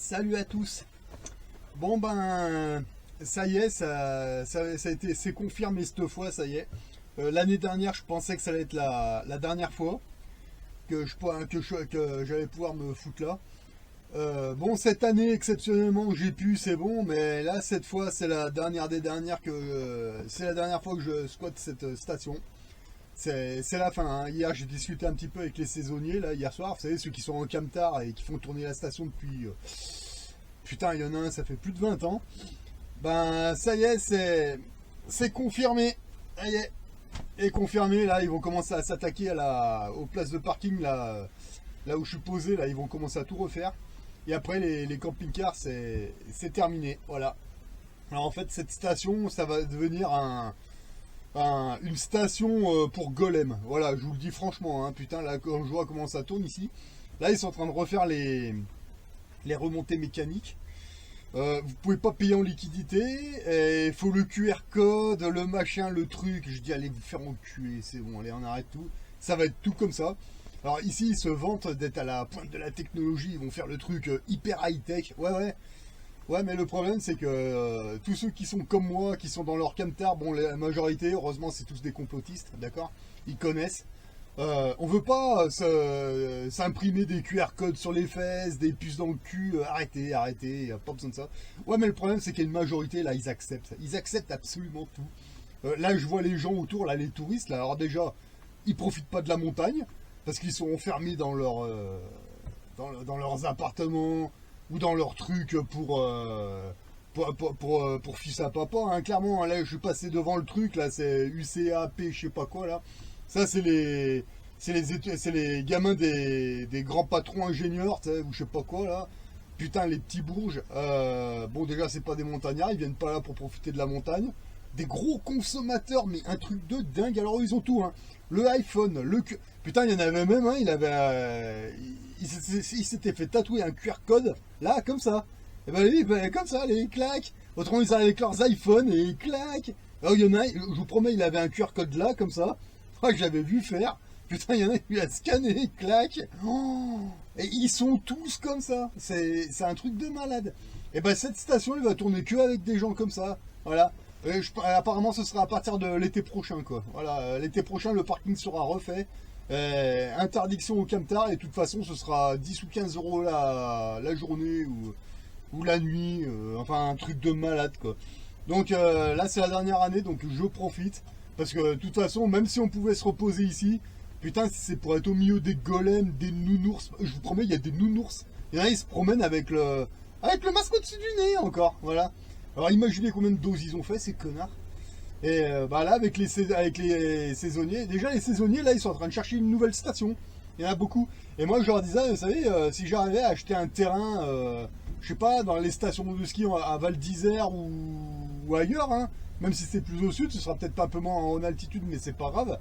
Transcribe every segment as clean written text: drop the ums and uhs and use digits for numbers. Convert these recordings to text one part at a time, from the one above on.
Salut à tous. Bon ben, ça y est, ça a été, c'est confirmé cette fois, ça y est. L'année dernière, je pensais que ça allait être la dernière fois que j'allais pouvoir me foutre là. Bon, cette année, exceptionnellement, j'ai pu, c'est bon, mais là, cette fois, c'est la dernière des dernières c'est la dernière fois que je squatte cette station. C'est la fin, hein. Hier, j'ai discuté un petit peu avec les saisonniers, là, hier soir. Vous savez, ceux qui sont en camtar et qui font tourner la station depuis... putain, il y en a un, ça fait plus de 20 ans. Ben, ça y est, c'est confirmé. Ça y est. Et confirmé, là, ils vont commencer à s'attaquer aux places de parking, là où je suis posé, là, ils vont commencer à tout refaire. Et après, les camping-cars, c'est terminé. Voilà. Alors, en fait, cette station, ça va devenir une station pour golem. Voilà, je vous le dis franchement, hein, putain, là, quand je vois comment ça tourne ici, là, ils sont en train de refaire les remontées mécaniques. Vous pouvez pas payer en liquidité, il faut le QR code, le machin, le truc. Je dis allez vous faire enculer, c'est bon, allez on arrête tout. Ça va être tout comme ça. Alors ici ils se vantent d'être à la pointe de la technologie, ils vont faire le truc hyper high tech. Ouais, mais le problème c'est que tous ceux qui sont comme moi, qui sont dans leur camtar, bon la majorité, heureusement c'est tous des complotistes, d'accord, ils connaissent. On veut pas s'imprimer des QR codes sur les fesses, des puces dans le cul. Arrêtez, pas besoin de ça. Ouais, mais le problème c'est qu'il y a une majorité là, ils acceptent. Ils acceptent absolument tout. Là, je vois les gens autour, là, les touristes. Là, alors déjà, ils profitent pas de la montagne parce qu'ils sont enfermés dans leurs appartements ou dans leurs trucs pour fils à papa. Hein. Clairement, là, je suis passé devant le truc. Là, c'est UCAP, je sais pas quoi là. Ça, c'est les gamins des grands patrons ingénieurs, ou je sais pas quoi, là. Putain, les petits bourges. Bon, déjà, c'est pas des montagnards, ils viennent pas là pour profiter de la montagne. Des gros consommateurs, mais un truc de dingue. Alors, ils ont tout, hein. Le iPhone, putain, il y en avait même un, il s'était fait tatouer un QR code, là, comme ça. Et ben, lui, ben, comme ça, les clac. Autrement, ils arrivent avec leurs iPhones et ils claquent. Alors, il y en a, je vous promets, il avait un QR code là, comme ça. Que j'avais vu faire. Putain, il y en a qui a scanné, clac. Oh, et ils sont tous comme ça. C'est un truc de malade. Et ben cette station, elle va tourner que avec des gens comme ça. Voilà. Apparemment, ce sera à partir de l'été prochain, quoi. Voilà, l'été prochain, le parking sera refait. Interdiction au camtar. Et de toute façon, ce sera 10 ou 15 euros la journée ou la nuit. Enfin, un truc de malade, quoi. Donc là, c'est la dernière année, donc je profite. Parce que de toute façon, même si on pouvait se reposer ici, putain, si c'est pour être au milieu des golems, des nounours, je vous promets, il y a des nounours. Il y en a, ils se promènent avec le masque au-dessus du nez encore, voilà. Alors imaginez combien de doses ils ont fait, ces connards. Et bah là, avec les saisonniers, déjà les saisonniers, là, ils sont en train de chercher une nouvelle station. Il y en a beaucoup. Et moi, je leur disais, vous savez, si j'arrivais à acheter un terrain, je sais pas, dans les stations de ski à Val d'Isère ou ailleurs, hein, même si c'est plus au sud, ce sera peut-être pas un peu moins en altitude, mais c'est pas grave.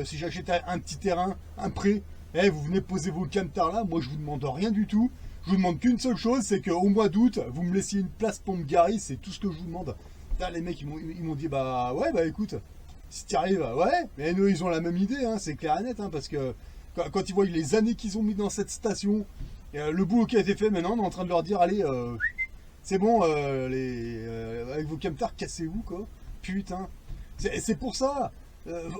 Si j'achète un petit terrain, un pré, vous venez poser vos camtars là, moi je vous demande rien du tout. Je vous demande qu'une seule chose, c'est qu'au mois d'août, vous me laissiez une place pour me garer, c'est tout ce que je vous demande. Putain, les mecs, ils m'ont dit, bah ouais, bah écoute, si tu arrives, ouais, mais eux, ils ont la même idée, hein, c'est clair et net, hein, parce que quand ils voient les années qu'ils ont mis dans cette station, le boulot qui a été fait, maintenant, on est en train de leur dire, allez, c'est bon, avec vos camtars, cassez-vous, quoi. Putain. C'est pour ça.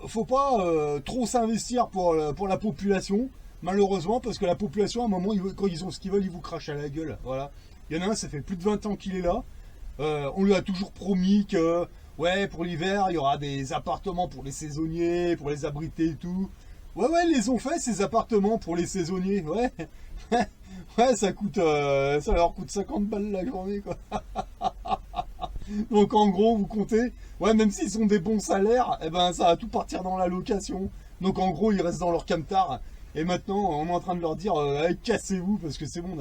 Faut pas trop s'investir pour la population, malheureusement, parce que la population, à un moment, quand ils ont ce qu'ils veulent, ils vous crachent à la gueule. Voilà. Il y en a un, ça fait plus de 20 ans qu'il est là. On lui a toujours promis que, ouais, pour l'hiver, il y aura des appartements pour les saisonniers, pour les abriter et tout. Ouais, ils les ont fait, ces appartements pour les saisonniers, ouais. Ouais, ça leur coûte 50 balles la journée, quoi. Donc en gros, vous comptez, ouais, même s'ils ont des bons salaires, eh ben ça va tout partir dans la location. Donc en gros, ils restent dans leur camtar. Et maintenant, on est en train de leur dire, allez, cassez-vous, parce que c'est bon,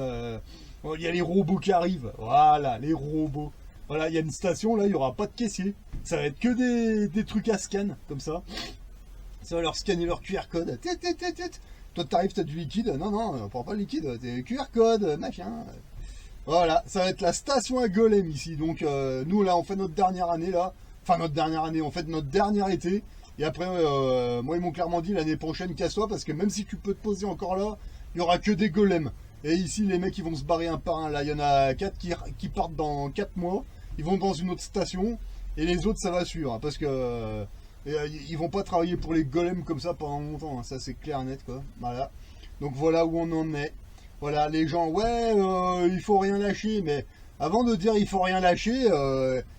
il y a les robots qui arrivent. Voilà, les robots. Voilà, il y a une station, là, il n'y aura pas de caissier. Ça va être que des trucs à scan, comme ça. Ça va leur scanner leur QR code. Toi, t'arrives, t'as du liquide. Non, on prend pas le liquide. T'es QR code, machin. Voilà, ça va être la station à Golem ici. Donc, nous, là, on fait notre dernière année, là. Enfin, notre dernière année, on fait notre dernier été. Et après, moi, ils m'ont clairement dit l'année prochaine, casse-toi, parce que même si tu peux te poser encore là, il n'y aura que des golems. Et ici, les mecs, ils vont se barrer un par un. Là, il y en a 4 qui partent dans 4 mois. Ils vont dans une autre station. Et les autres, ça va suivre. Parce que ils vont pas travailler pour les golems comme ça pendant longtemps. Hein. Ça, c'est clair et net, quoi. Voilà. Donc voilà où on en est. Voilà, les gens, ouais, il faut rien lâcher. Mais avant de dire il faut rien lâcher,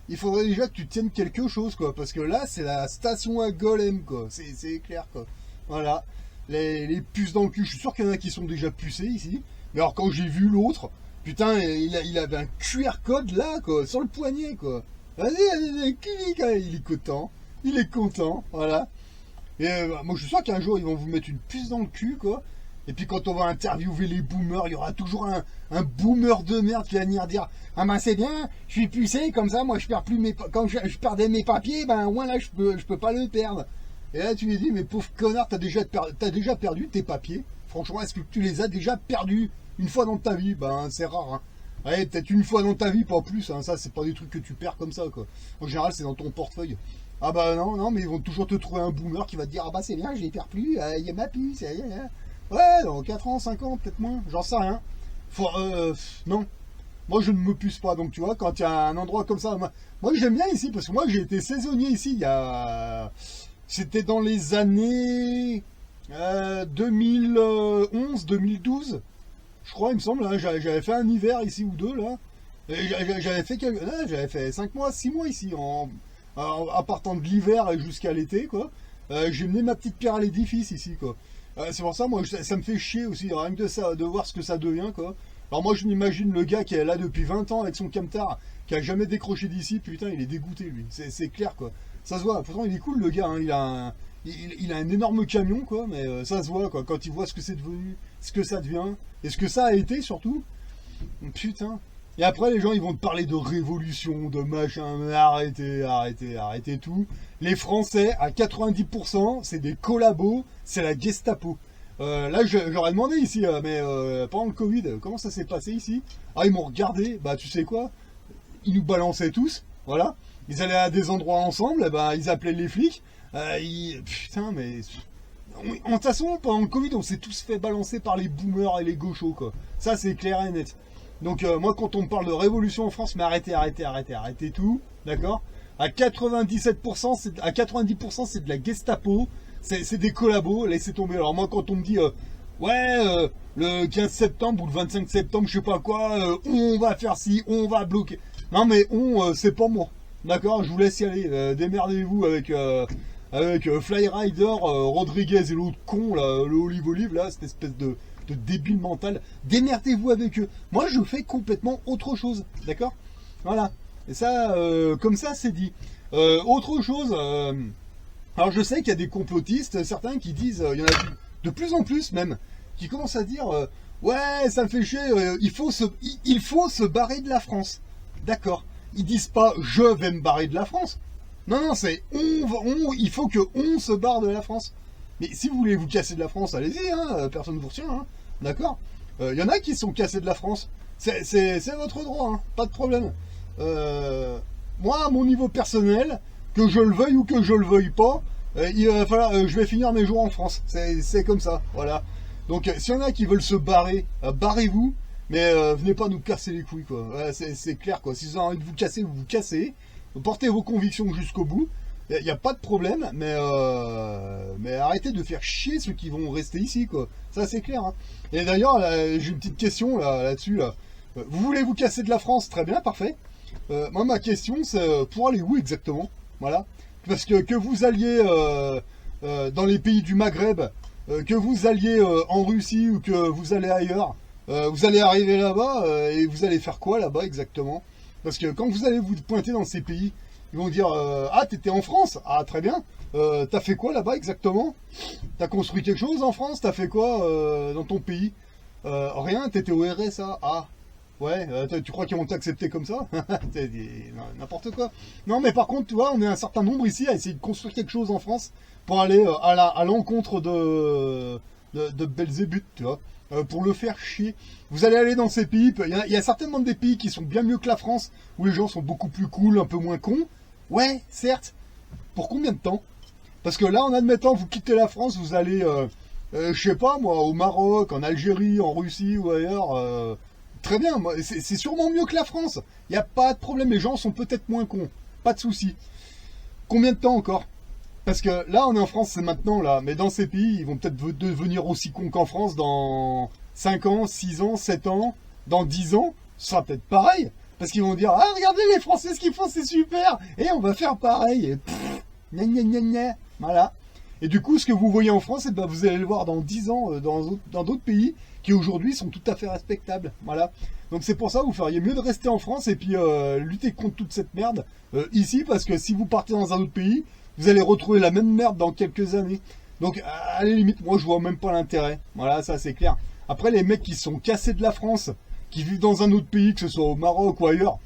il faudrait déjà que tu tiennes quelque chose, quoi. Parce que là, c'est la station à golem, quoi. C'est clair, quoi. Voilà. Les puces dans le cul, je suis sûr qu'il y en a qui sont déjà pucés ici. Mais alors quand j'ai vu l'autre, putain, il avait un QR code là, quoi, sur le poignet, quoi. Vas-y, clique, il est content. Il est content, voilà. Et moi je suis sûr qu'un jour ils vont vous mettre une puce dans le cul, quoi. Et puis quand on va interviewer les boomers, il y aura toujours un boomer de merde qui va venir dire ah ben c'est bien, je suis pucé, comme ça moi je perds plus quand je perdais mes papiers, ben au moins là je peux pas le perdre. Et là tu lui dis mais pauvre connard, t'as déjà perdu tes papiers. Franchement, est-ce que tu les as déjà perdus une fois dans ta vie? Ben c'est rare, hein. Ouais, peut-être une fois dans ta vie, pas plus, hein. Ça c'est pas des trucs que tu perds comme ça, quoi. En général c'est dans ton portefeuille. Ah bah non, mais ils vont toujours te trouver un boomer qui va te dire ah bah c'est bien, je les perds plus, il y a ma puce. Ouais, dans 4 ans, 5 ans, peut-être moins, j'en sais rien. Non, moi je ne me puce pas, donc tu vois, quand il y a un endroit comme ça, moi j'aime bien ici, parce que moi j'ai été saisonnier ici, c'était dans les années 2011, 2012, je crois, il me semble, hein, j'avais fait un hiver ici ou deux, là, et j'avais fait 5 mois, 6 mois ici, en partant de l'hiver jusqu'à l'été, quoi. J'ai mené ma petite pierre à l'édifice ici, quoi. C'est pour ça, moi, ça me fait chier aussi, rien que de ça, de voir ce que ça devient, quoi. Alors moi, je m'imagine le gars qui est là depuis 20 ans avec son camtar, qui a jamais décroché d'ici, putain, il est dégoûté, lui. C'est clair, quoi. Ça se voit. Pourtant, il est cool, le gars, hein. Il a un énorme camion, quoi, mais ça se voit, quoi. Quand il voit ce que c'est devenu, ce que ça devient, et ce que ça a été, surtout. Putain. Et après, les gens, ils vont te parler de révolution, de machin, mais arrêtez tout. Les Français, à 90%, c'est des collabos, c'est la Gestapo. Là, j'aurais demandé ici, mais pendant le Covid, comment ça s'est passé ici? Ah, ils m'ont regardé, bah tu sais quoi? Ils nous balançaient tous, voilà. Ils allaient à des endroits ensemble, bah ils appelaient les flics. Putain, mais... En toute façon, pendant le Covid, on s'est tous fait balancer par les boomers et les gauchos, quoi. Ça, c'est clair et net. Donc moi quand on me parle de révolution en France, mais arrêtez tout, d'accord? À 97%, à 90% c'est de la Gestapo, c'est des collabos, laissez tomber. Alors moi quand on me dit le 15 septembre ou le 25 septembre, je sais pas quoi, on va faire ci, on va bloquer. Non mais c'est pas moi, d'accord? Je vous laisse y aller, démerdez-vous avec Flyrider, Rodriguez et l'autre con là, le Olive là, cette espèce de débile mental, démerdez-vous avec eux. Moi, je fais complètement autre chose, d'accord? Voilà. Et ça, comme ça, c'est dit. Autre chose, alors je sais qu'il y a des complotistes, certains qui disent, il y en a de plus en plus même, qui commencent à dire, ouais, ça me fait chier, il faut se barrer de la France. D'accord. Ils disent pas, je vais me barrer de la France. Non, c'est, il faut que on se barre de la France. Mais si vous voulez vous casser de la France, allez-y, hein, personne ne vous retient, hein, d'accord? Il y en a qui se sont cassés de la France, c'est votre droit, hein, pas de problème. Moi, à mon niveau personnel, que je le veuille ou que je le veuille pas, il va falloir, je vais finir mes jours en France, c'est comme ça, voilà. Donc, s'il y en a qui veulent se barrer, barrez-vous, mais venez pas nous casser les couilles, quoi. C'est clair, quoi. Si vous avez envie de vous casser, vous vous cassez, portez vos convictions jusqu'au bout. Il n'y a pas de problème, mais arrêtez de faire chier ceux qui vont rester ici, quoi. Ça, c'est clair, hein. Et d'ailleurs, j'ai une petite question là-dessus. Vous voulez vous casser de la France? Très bien, parfait. Moi, ma question, c'est pour aller où exactement? Voilà. Parce que vous alliez dans les pays du Maghreb, que vous alliez en Russie ou que vous allez ailleurs, vous allez arriver là-bas et vous allez faire quoi là-bas exactement? Parce que quand vous allez vous pointer dans ces pays, ils vont dire ah, t'étais en France? Ah, très bien. T'as fait quoi là-bas exactement? T'as construit quelque chose en France? T'as fait quoi dans ton pays? Rien, t'étais au RSA. Ah, ouais, tu crois qu'ils vont t'accepter comme ça? N'importe quoi. Non, mais par contre, tu vois, on est un certain nombre ici à essayer de construire quelque chose en France pour aller à l'encontre de Belzébuth, tu vois. Pour le faire chier. Vous allez aller dans ces pays, il y a certainement des pays qui sont bien mieux que la France, où les gens sont beaucoup plus cool, un peu moins cons. Ouais, certes. Pour combien de temps? Parce que là, en admettant, vous quittez la France, vous allez je sais pas moi, au Maroc, en Algérie, en Russie ou ailleurs, très bien, c'est sûrement mieux que la France. Il n'y a pas de problème, les gens sont peut-être moins cons, pas de souci. Combien de temps encore? Parce que là, on est en France, c'est maintenant là, mais dans ces pays, ils vont peut-être devenir aussi cons qu'en France dans 5 ans, 6 ans, 7 ans, dans 10 ans, ce sera peut-être pareil. Parce qu'ils vont dire, ah regardez les Français, ce qu'ils font, c'est super, et on va faire pareil, et gna gna gna gna, voilà. Et du coup, ce que vous voyez en France, eh ben, vous allez le voir dans 10 ans dans d'autres pays qui aujourd'hui sont tout à fait respectables. Voilà. Donc c'est pour ça que vous feriez mieux de rester en France et puis lutter contre toute cette merde ici, parce que si vous partez dans un autre pays, vous allez retrouver la même merde dans quelques années. Donc à la limite, moi je vois même pas l'intérêt. Voilà, ça c'est clair. Après, les mecs qui sont cassés de la France, qui vivent dans un autre pays, que ce soit au Maroc ou ailleurs,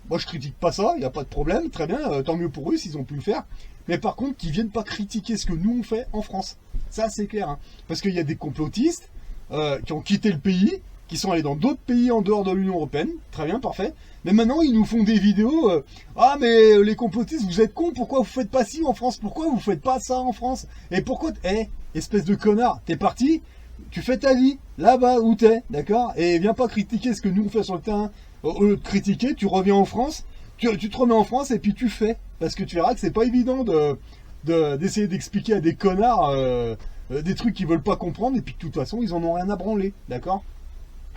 moi je critique pas ça, il n'y a pas de problème, très bien, tant mieux pour eux s'ils ont pu le faire. Mais par contre, qu'ils viennent pas critiquer ce que nous on fait en France. Ça c'est clair, hein. Parce qu'il y a des complotistes qui ont quitté le pays, qui sont allés dans d'autres pays en dehors de l'Union Européenne, très bien, parfait. Mais maintenant ils nous font des vidéos, ah mais les complotistes, vous êtes cons, pourquoi vous faites pas ci en France, pourquoi vous faites pas ça en France, et pourquoi, espèce de connard, t'es parti, tu fais ta vie, là-bas où t'es, d'accord, et viens pas critiquer ce que nous on fait sur le terrain. Au lieu de critiquer, tu reviens en France, tu te remets en France et puis tu fais. Parce que tu verras que c'est pas évident d'essayer d'expliquer à des connards des trucs qu'ils veulent pas comprendre, et puis de toute façon ils en ont rien à branler, d'accord.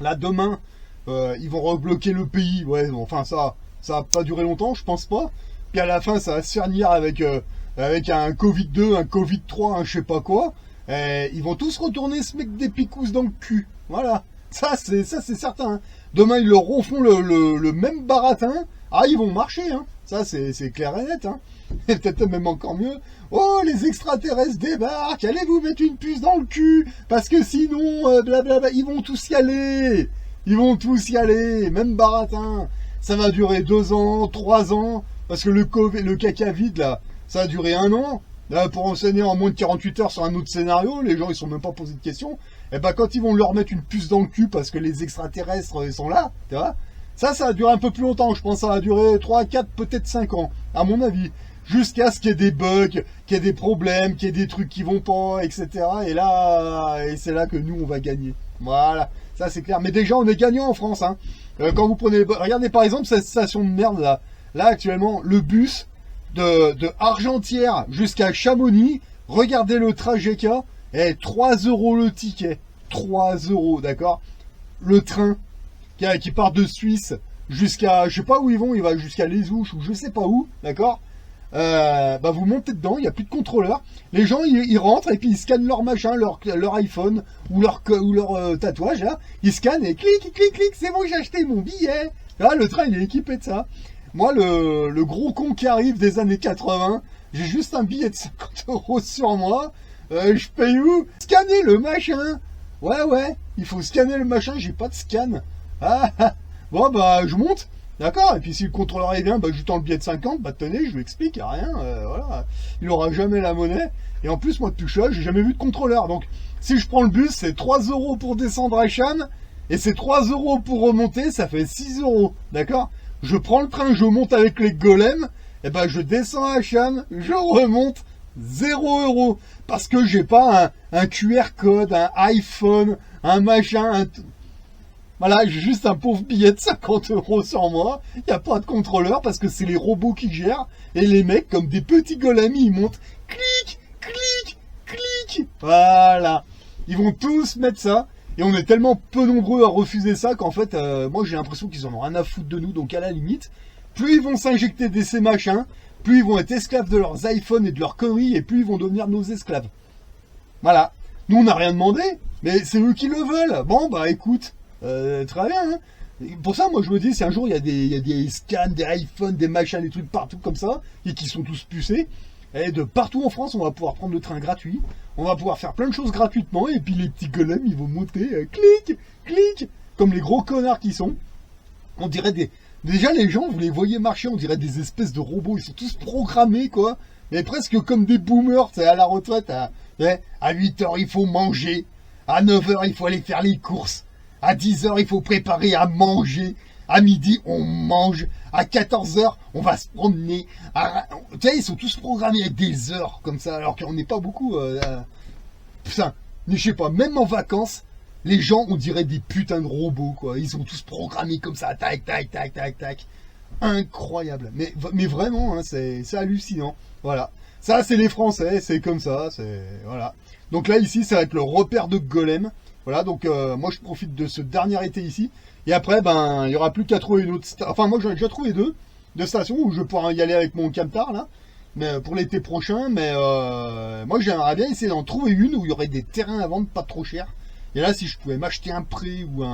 Là demain ils vont rebloquer le pays, ouais, enfin ça va pas durer longtemps, je pense pas. Puis à la fin ça va se cernir avec un Covid-2, un Covid-3, un je sais pas quoi. Et ils vont tous retourner se mettre des picousses dans le cul. Voilà. Ça c'est certain, hein. Demain ils leur refont le même baratin. Ah, ils vont marcher, hein. Ça c'est clair et net, hein. Et peut-être même encore mieux. Oh, les extraterrestres débarquent, allez vous mettre une puce dans le cul, parce que sinon, blablabla, ils vont tous y aller. Ils vont tous y aller, même baratin. Ça va durer 2 ans, 3 ans, parce que le caca vide, là, ça a duré 1 an. Là, pour enseigner en moins de 48 heures sur un autre scénario, les gens, ils sont même pas posés de questions. Et ben, quand ils vont leur mettre une puce dans le cul, parce que les extraterrestres, ils sont là, tu vois, ça va durer un peu plus longtemps. Je pense que ça va durer 3, 4, peut-être 5 ans, à mon avis. Jusqu'à ce qu'il y ait des bugs, qu'il y ait des problèmes, qu'il y ait des trucs qui vont pas, etc. Et c'est là que nous, on va gagner. Voilà, ça c'est clair. Mais déjà, on est gagnant en France, hein. Quand vous prenez... Regardez par exemple cette station de merde, là. Là, actuellement, le bus de Argentière jusqu'à Chamonix. Regardez le trajet qu'il y a. Et 3 € le ticket. 3 €, d'accord. Le train qui part de Suisse jusqu'à, je sais pas où ils vont, il va jusqu'à Les Ouches ou je sais pas où, d'accord. Bah vous montez dedans, il n'y a plus de contrôleur. Les gens ils rentrent et puis ils scannent leur machin, leur iPhone ou leur tatouage là. Ils scannent et clic, c'est bon, j'ai acheté mon billet. Là le train il est équipé de ça. Moi le gros con qui arrive des années 80, j'ai juste un billet de 50 € sur moi. Je paye où? Scanner le machin. Ouais, il faut scanner le machin, j'ai pas de scan. Bon bah je monte, d'accord, et puis si le contrôleur est bien, bah je lui tends le billet de 50, bah tenez, je lui explique, y a rien, voilà, il aura jamais la monnaie, et en plus moi depuis que je suis là, j'ai jamais vu de contrôleur, donc si je prends le bus, c'est 3 € pour descendre à Cham, et c'est 3 € pour remonter, ça fait 6 €, d'accord. Je prends le train, je monte avec les golems, et ben je descends à Cham, je remonte, 0 €, parce que j'ai pas un QR code, un iPhone, un machin, voilà, j'ai juste un pauvre billet de 50 € sur moi. Il n'y a pas de contrôleur parce que c'est les robots qui gèrent. Et les mecs, comme des petits golems, ils montent. Clic. Voilà. Ils vont tous mettre ça. Et on est tellement peu nombreux à refuser ça qu'en fait, moi j'ai l'impression qu'ils en ont rien à foutre de nous. Donc à la limite, plus ils vont s'injecter ces machins, plus ils vont être esclaves de leurs iPhones et de leurs conneries. Et plus ils vont devenir nos esclaves. Voilà. Nous on n'a rien demandé. Mais c'est eux qui le veulent. Bon bah écoute. Très bien, hein. Pour ça, moi je me dis, si un jour il y a des scans, des iPhones, des machins, des trucs partout comme ça, et qui sont tous pucés, et de partout en France, on va pouvoir prendre le train gratuit, on va pouvoir faire plein de choses gratuitement, et puis les petits golems, ils vont monter, clic, comme les gros connards qui sont. On dirait Déjà, les gens, vous les voyez marcher, on dirait des espèces de robots, ils sont tous programmés, quoi, mais presque comme des boomers, c'est à la retraite, à 8h, il faut manger, à 9h, il faut aller faire les courses. À 10h, il faut préparer à manger. À midi, on mange. À 14h, on va se promener. Tu sais, ils sont tous programmés avec des heures comme ça, alors qu'on n'est pas beaucoup. Putain, mais je sais pas, même en vacances, les gens, on dirait des putains de robots, quoi. Ils sont tous programmés comme ça, tac, tac, tac, tac, tac. Incroyable. Mais vraiment, hein, c'est hallucinant. Voilà. Ça, c'est les Français, c'est comme ça, c'est... Voilà. Donc là, ici, ça va être le repère de Golem. Voilà, donc moi, je profite de ce dernier été ici. Et après, ben, il n'y aura plus qu'à trouver une autre station. Enfin, moi, j'en ai déjà trouvé deux stations où je pourrais y aller avec mon camtar, là. Mais pour l'été prochain, mais moi, j'aimerais bien essayer d'en trouver une où il y aurait des terrains à vendre pas trop cher. Et là, si je pouvais m'acheter un pré ou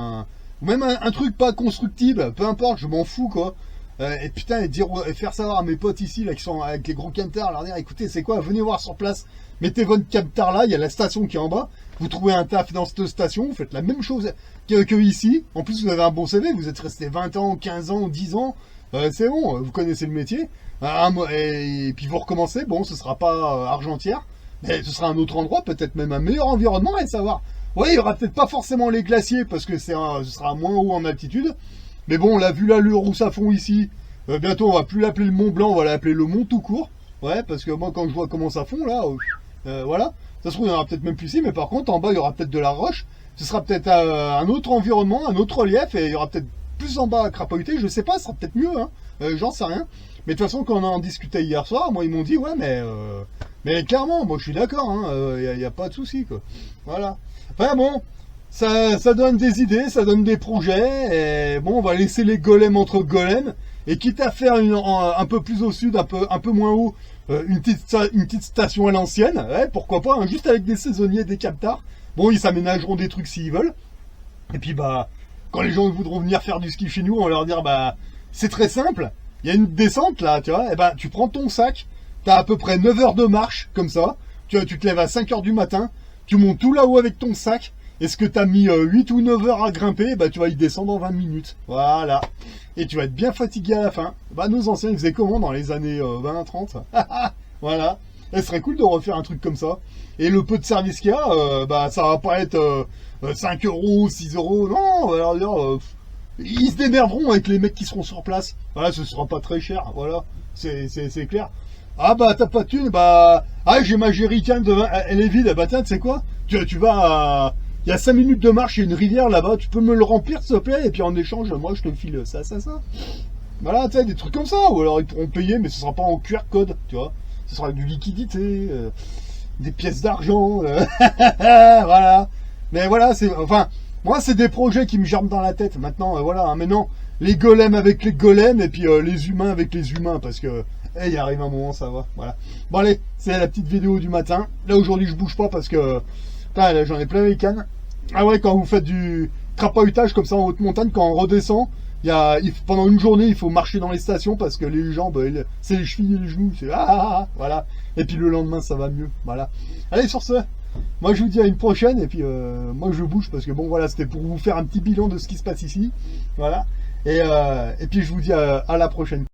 même un truc pas constructible, peu importe, je m'en fous, quoi. Et putain, et faire savoir à mes potes ici, là, qui sont avec les gros camtars, leur dire, écoutez, c'est quoi, venez voir sur place, mettez votre camtar là, il y a la station qui est en bas, vous trouvez un taf dans cette station, vous faites la même chose que ici, en plus vous avez un bon CV, vous êtes resté 20 ans, 15 ans, 10 ans, c'est bon, vous connaissez le métier, et puis vous recommencez, bon, ce sera pas Argentière, mais ce sera un autre endroit, peut-être même un meilleur environnement, et savoir. Oui, il y aura peut-être pas forcément les glaciers, parce que ce sera moins haut en altitude, mais bon, là, vu l'allure où ça fond ici, bientôt on va plus l'appeler le Mont Blanc, on va l'appeler le Mont tout court. Ouais, parce que moi quand je vois comment ça fond là, voilà. Ça se trouve il y en aura peut-être même plus ici, mais par contre en bas il y aura peut-être de la roche. Ce sera peut-être un autre environnement, un autre relief, et il y aura peut-être plus en bas à crapahuter, je sais pas, ce sera peut-être mieux, hein. J'en sais rien. Mais de toute façon quand on en discutait hier soir, moi ils m'ont dit ouais mais clairement, moi je suis d'accord, hein, y a pas de souci quoi. Voilà. Enfin bon. Ça donne des idées, ça donne des projets, et bon, on va laisser les golems entre golems, et quitte à faire un peu plus au sud, un peu moins haut, une petite station à l'ancienne, ouais, pourquoi pas, hein, juste avec des saisonniers, des captars. Bon, ils s'aménageront des trucs s'ils veulent, et puis bah, quand les gens voudront venir faire du ski chez nous, on va leur dire, bah, c'est très simple, il y a une descente là, tu vois, et ben, tu prends ton sac, t'as à peu près 9 heures de marche, comme ça, tu te lèves à 5 heures du matin, tu montes tout là-haut avec ton sac. Est-ce que tu as mis 8 ou 9 heures à grimper, bah tu vas y descendre en 20 minutes. Voilà. Et tu vas être bien fatigué à la fin. Bah nos anciens ils faisaient comment dans les années 20-30. Voilà. Et ce serait cool de refaire un truc comme ça. Et le peu de service qu'il y a, bah ça va pas être 5 euros, 6 euros. Non, on va leur dire, ils se démerderont avec les mecs qui seront sur place. Voilà, ce sera pas très cher. Voilà. C'est clair. Ah bah t'as pas de thune, bah... Ah j'ai ma jerrycan de vin, elle est vide, bah tiens, tu sais quoi, tu vas à... Il y a 5 minutes de marche, il y a une rivière là-bas, tu peux me le remplir s'il te plaît, et puis en échange, moi je te file ça. Voilà, tu sais, des trucs comme ça, ou alors ils pourront payer, mais ce sera pas en QR code, tu vois. Ce sera du liquidité, des pièces d'argent, voilà. Mais voilà, enfin, moi c'est des projets qui me germent dans la tête, maintenant, voilà, hein, maintenant, les golems avec les golems, et puis les humains avec les humains, parce que... il arrive un moment, ça va, voilà. Bon allez, c'est la petite vidéo du matin. Là aujourd'hui je bouge pas parce que là, j'en ai plein les cannes. Ah ouais, quand vous faites du crapahutage comme ça en haute montagne, quand on redescend, pendant une journée il faut marcher dans les stations parce que les jambes, c'est les chevilles et les genoux, c'est voilà. Et puis le lendemain ça va mieux, voilà. Allez sur ce, moi je vous dis à une prochaine et puis moi je bouge parce que bon voilà, c'était pour vous faire un petit bilan de ce qui se passe ici, voilà. Et puis je vous dis à la prochaine.